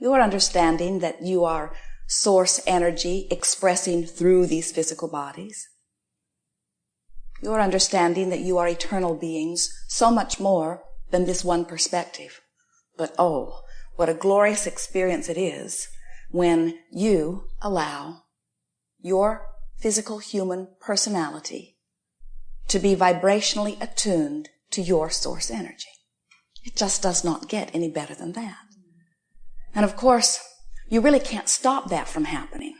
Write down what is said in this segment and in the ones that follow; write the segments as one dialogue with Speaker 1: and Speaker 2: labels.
Speaker 1: Your understanding that you are source energy expressing through these physical bodies. Your understanding that you are eternal beings, so much more than this one perspective. But oh, what a glorious experience it is when you allow your physical human personality to be vibrationally attuned to your source energy. It just does not get any better than that. And of course, you really can't stop that from happening.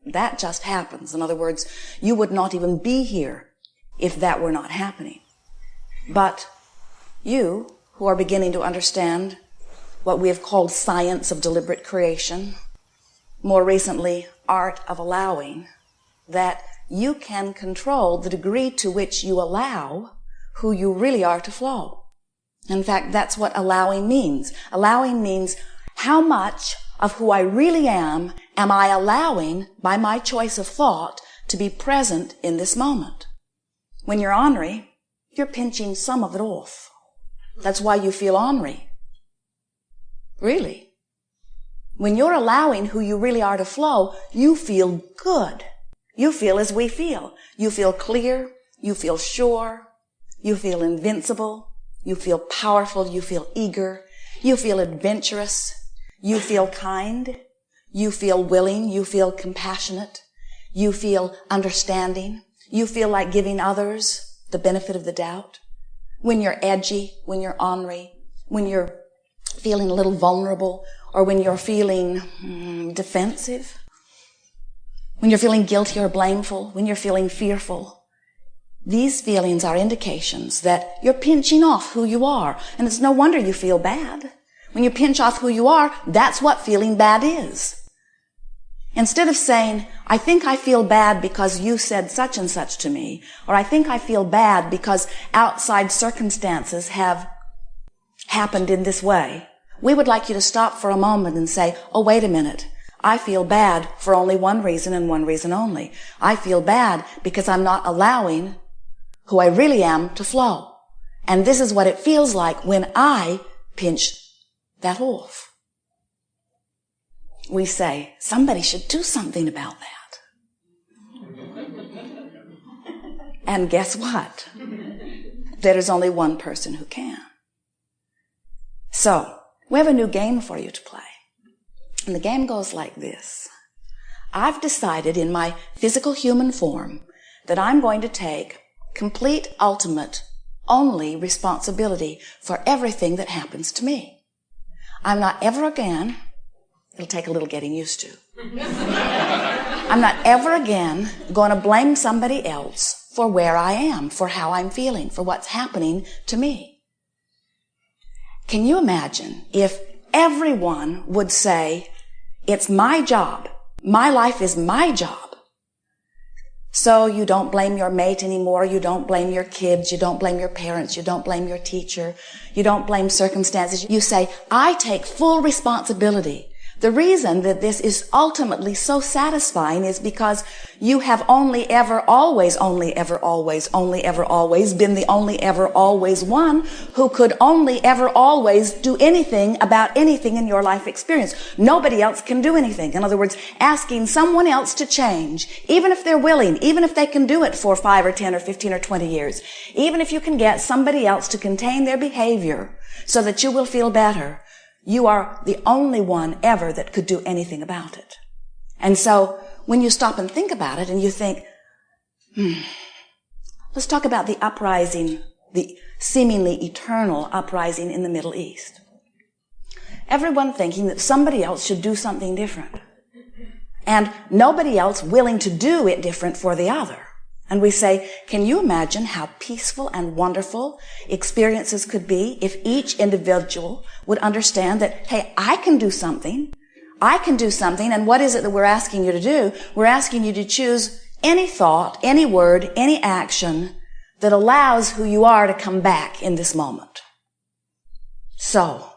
Speaker 1: That just happens. In other words, you would not even be here if that were not happening. But you, who are beginning to understand what we have called science of deliberate creation, more recently, art of allowing, that you can control the degree to which you allow who you really are to flow. In fact, that's what allowing means. Allowing means how much of who I really am I allowing by my choice of thought to be present in this moment. When you're ornery, you're pinching some of it off. That's why you feel ornery. Really. When you're allowing who you really are to flow, you feel good. You feel as we feel. You feel clear. You feel sure. You feel invincible. You feel powerful. You feel eager. You feel adventurous. You feel kind. You feel willing. You feel compassionate. You feel understanding. You feel like giving others the benefit of the doubt. When you're edgy, when you're ornery, when you're feeling a little vulnerable, or when you're feeling defensive, when you're feeling guilty or blameful, when you're feeling fearful, these feelings are indications that you're pinching off who you are. And it's no wonder you feel bad. When you pinch off who you are, that's what feeling bad is. Instead of saying, I think I feel bad because you said such and such to me, or I think I feel bad because outside circumstances have happened in this way, we would like you to stop for a moment and say, oh, wait a minute. I feel bad for only one reason and one reason only. I feel bad because I'm not allowing who I really am to flow. And this is what it feels like when I pinch that off. We say, somebody should do something about that. And guess what? There is only one person who can. So, we have a new game for you to play. And the game goes like this. I've decided in my physical human form that I'm going to take complete, ultimate, only responsibility for everything that happens to me. I'm not ever again, it'll take a little getting used to, I'm not ever again going to blame somebody else for where I am, for how I'm feeling, for what's happening to me. Can you imagine if everyone would say, it's my job, my life is my job. So you don't blame your mate anymore, you don't blame your kids, you don't blame your parents, you don't blame your teacher, you don't blame circumstances. You say, I take full responsibility. The reason that this is ultimately so satisfying is because you have only ever always been the only ever always one who could only ever always do anything about anything in your life experience. Nobody else can do anything. In other words, asking someone else to change, even if they're willing, even if they can do it for 5 or 10 or 15 or 20 years, even if you can get somebody else to contain their behavior so that you will feel better, you are the only one ever that could do anything about it. And so when you stop and think about it and you think, let's talk about the uprising, the seemingly eternal uprising in the Middle East. Everyone thinking that somebody else should do something different. And nobody else willing to do it different for the other. And we say, can you imagine how peaceful and wonderful experiences could be if each individual would understand that, hey, I can do something. And what is it that we're asking you to do? We're asking you to choose any thought, any word, any action that allows who you are to come back in this moment. So,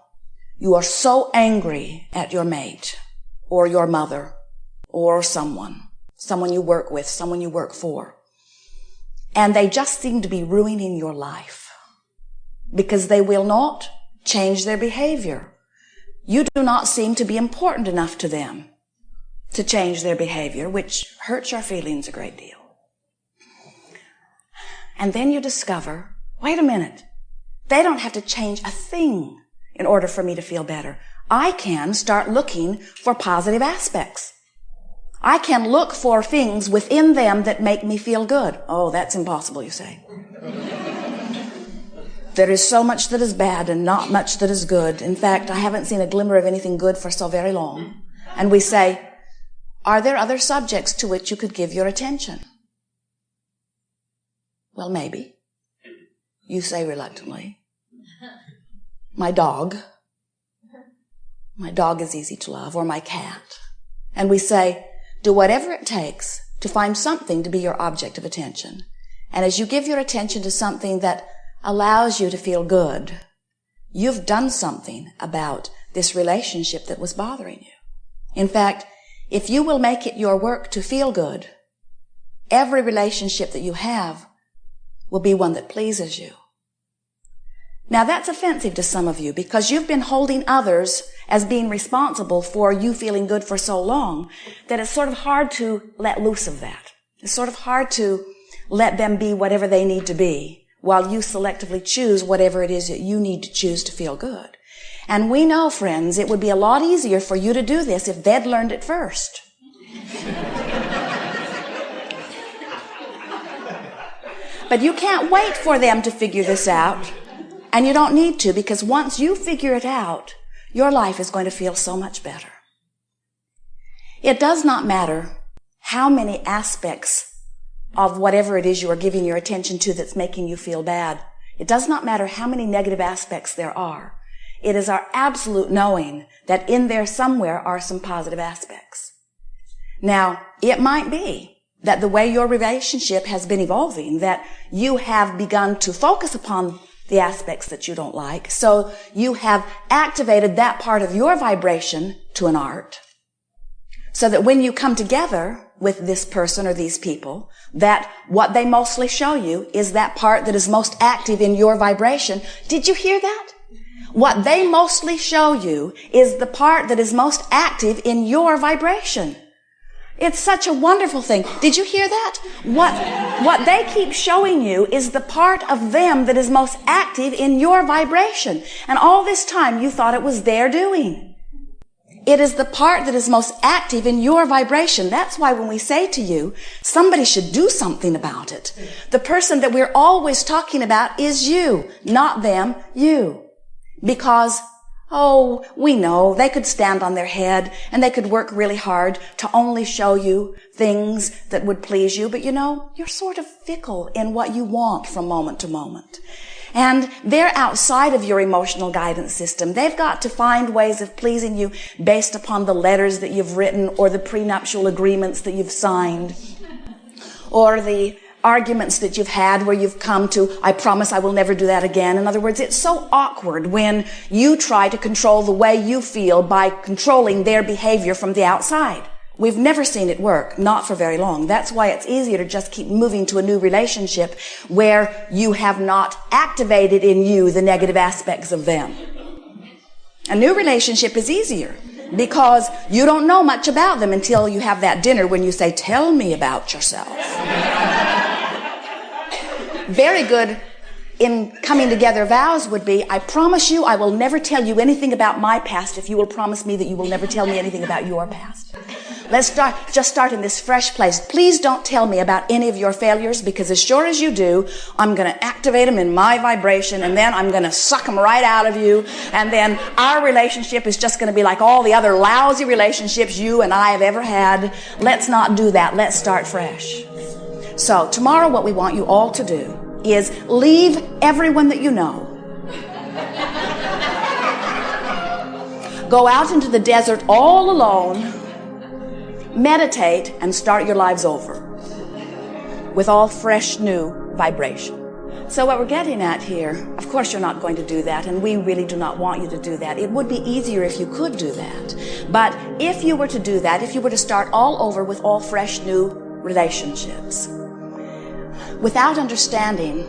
Speaker 1: you are so angry at your mate or your mother or someone you work with, someone you work for. And they just seem to be ruining your life because they will not change their behavior. you do not seem to be important enough to them to change their behavior, which hurts your feelings a great deal. And then you discover, wait a minute, they don't have to change a thing in order for me to feel better. I can start looking for positive aspects. I can look for things within them that make me feel good. Oh, that's impossible, you say. There is so much that is bad and not much that is good. In fact, I haven't seen a glimmer of anything good for so very long. And we say, are there other subjects to which you could give your attention? Well, maybe. You say reluctantly. My dog. My dog is easy to love, or my cat. And we say, do whatever it takes to find something to be your object of attention. And as you give your attention to something that allows you to feel good, you've done something about this relationship that was bothering you. In fact, if you will make it your work to feel good, every relationship that you have will be one that pleases you. Now that's offensive to some of you because you've been holding others as being responsible for you feeling good for so long that it's sort of hard to let loose of that. It's sort of hard to let them be whatever they need to be while you selectively choose whatever it is that you need to choose to feel good. And we know, friends, it would be a lot easier for you to do this if they'd learned it first. But you can't wait for them to figure this out. And you don't need to, because once you figure it out, your life is going to feel so much better. It does not matter how many aspects of whatever it is you are giving your attention to that's making you feel bad. It does not matter how many negative aspects there are. It is our absolute knowing that in there somewhere are some positive aspects. Now, it might be that the way your relationship has been evolving, that you have begun to focus upon the aspects that you don't like. So you have activated that part of your vibration to an art. So that when you come together with this person or these people, that what they mostly show you is that part that is most active in your vibration. Did you hear that? What they mostly show you is the part that is most active in your vibration. It's such a wonderful thing. Did you hear that? What they keep showing you is the part of them that is most active in your vibration. And all this time you thought it was their doing. It is the part that is most active in your vibration. That's why when we say to you, somebody should do something about it. The person that we're always talking about is you, not them, you. Because oh, we know they could stand on their head and they could work really hard to only show you things that would please you. But you know, you're sort of fickle in what you want from moment to moment. And they're outside of your emotional guidance system. They've got to find ways of pleasing you based upon the letters that you've written or the prenuptial agreements that you've signed or the arguments that you've had where you've come to, I promise I will never do that again. In other words, it's so awkward when you try to control the way you feel by controlling their behavior from the outside. We've never seen it work, not for very long. That's why it's easier to just keep moving to a new relationship where you have not activated in you the negative aspects of them. A new relationship is easier because you don't know much about them until you have that dinner when you say, tell me about yourself. Very good in coming together vows would be, I promise you I will never tell you anything about my past if you will promise me that you will never tell me anything about your past. Let's start in this fresh place. Please don't tell me about any of your failures, because as sure as you do, I'm going to activate them in my vibration, and then I'm going to suck them right out of you, and then our relationship is just going to be like all the other lousy relationships you and I have ever had. Let's not do that. Let's start fresh. So tomorrow what we want you all to do is leave everyone that you know. Go out into the desert all alone. Meditate and start your lives over with all fresh new vibration. So what we're getting at here, of course you're not going to do that, and we really do not want you to do that. It would be easier if you could do that. But if you were to do that, if you were to start all over with all fresh new relationships, without understanding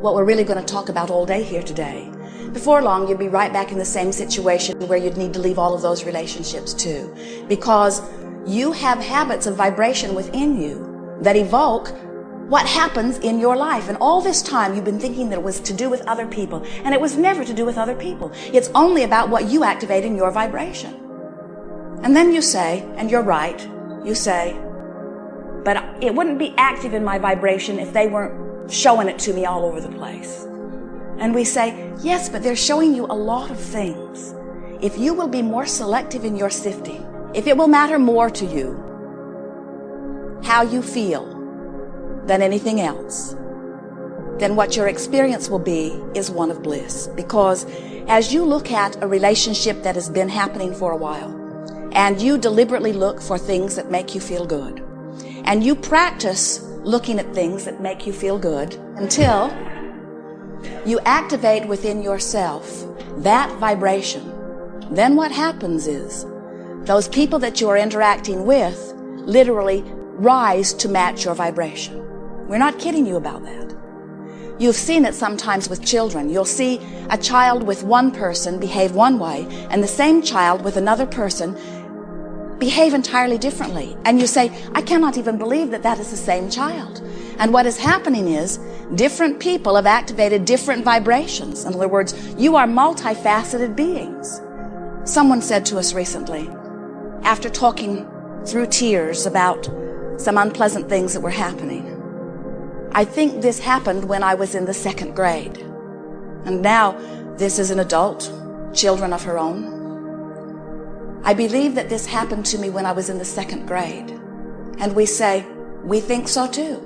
Speaker 1: what we're really going to talk about all day here today, before long you'd be right back in the same situation where you'd need to leave all of those relationships too. Because you have habits of vibration within you that evoke what happens in your life. And all this time you've been thinking that it was to do with other people. And it was never to do with other people. It's only about what you activate in your vibration. And then you say, and you're right, you say, but it wouldn't be active in my vibration if they weren't showing it to me all over the place. And we say, yes, but they're showing you a lot of things. If you will be more selective in your sifting, if it will matter more to you how you feel than anything else, then what your experience will be is one of bliss. Because as you look at a relationship that has been happening for a while, and you deliberately look for things that make you feel good, and you practice looking at things that make you feel good until you activate within yourself that vibration, then what happens is those people that you are interacting with literally rise to match your vibration. We're not kidding you about that. You've seen it sometimes with children. You'll see a child with one person behave one way and the same child with another person behave entirely differently. And you say, I cannot even believe that that is the same child. And what is happening is different people have activated different vibrations. In other words, you are multifaceted beings. Someone said to us recently, after talking through tears about some unpleasant things that were happening, I think this happened when I was in the 2nd grade. And now this is an adult, children of her own. I believe that this happened to me when I was in the 2nd grade. And we say, we think so too.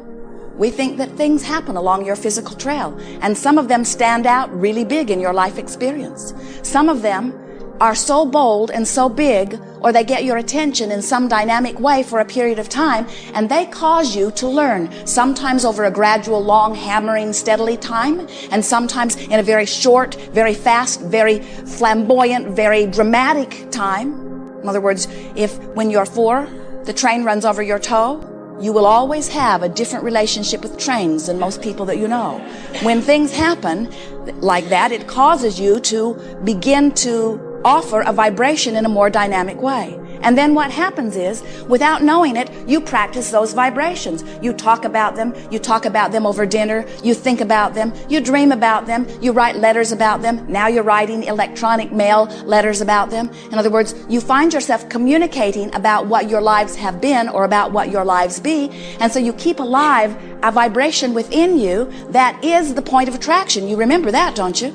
Speaker 1: We think that things happen along your physical trail. And some of them stand out really big in your life experience. Some of them are so bold and so big, or they get your attention in some dynamic way for a period of time, and they cause you to learn, sometimes over a gradual, long, hammering, steadily time, and sometimes in a very short, very fast, very flamboyant, very dramatic time. In other words, if when you're 4, the train runs over your toe, you will always have a different relationship with trains than most people that you know. When things happen like that, it causes you to begin to offer a vibration in a more dynamic way. And then what happens is, without knowing it, you practice those vibrations. You talk about them over dinner, you think about them, you dream about them, you write letters about them. Now you're writing electronic mail letters about them. In other words, you find yourself communicating about what your lives have been or about what your lives be. And so you keep alive a vibration within you that is the point of attraction. You remember that, don't you?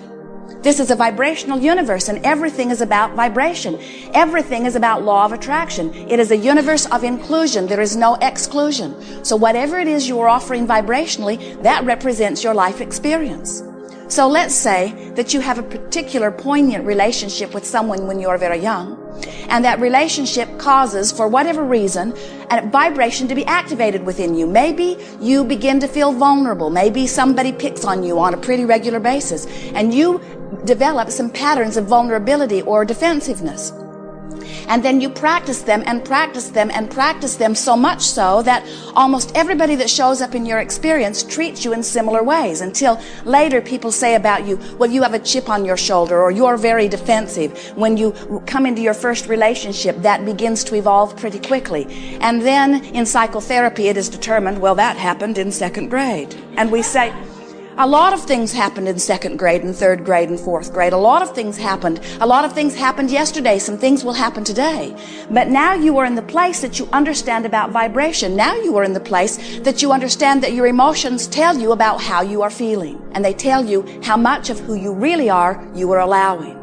Speaker 1: This is a vibrational universe, and everything is about vibration. Everything is about law of attraction. It is a universe of inclusion. There is no exclusion. So whatever it is you are offering vibrationally, that represents your life experience. So let's say that you have a particular poignant relationship with someone when you are very young, and that relationship causes, for whatever reason, a vibration to be activated within you. Maybe you begin to feel vulnerable. Maybe somebody picks on you on a pretty regular basis, and you develop some patterns of vulnerability or defensiveness. And then you practice them and practice them and practice them so much so that almost everybody that shows up in your experience treats you in similar ways, until later people say about you, well, you have a chip on your shoulder, or you're very defensive. When you come into your first relationship, that begins to evolve pretty quickly. And then in psychotherapy, it is determined, well, that happened in 2nd grade. And we say, a lot of things happened in 2nd grade and 3rd grade and 4th grade. A lot of things happened. A lot of things happened yesterday. Some things will happen today. But now you are in the place that you understand about vibration. Now you are in the place that you understand that your emotions tell you about how you are feeling. And they tell you how much of who you really are you are allowing.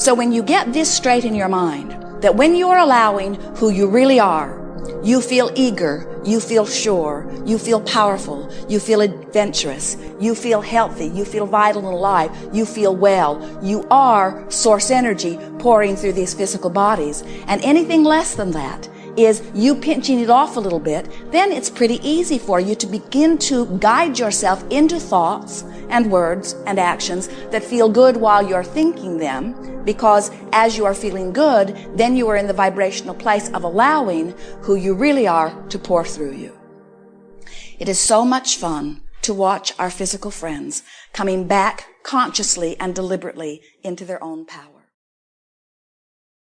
Speaker 1: So when you get this straight in your mind, that when you are allowing who you really are, you feel eager, you feel sure, you feel powerful, you feel adventurous, you feel healthy, you feel vital and alive, you feel well. You are source energy pouring through these physical bodies. And anything less than that is you pinching it off a little bit, then it's pretty easy for you to begin to guide yourself into thoughts and words and actions that feel good while you're thinking them, because as you are feeling good, then you are in the vibrational place of allowing who you really are to pour through you. It is so much fun to watch our physical friends coming back consciously and deliberately into their own power.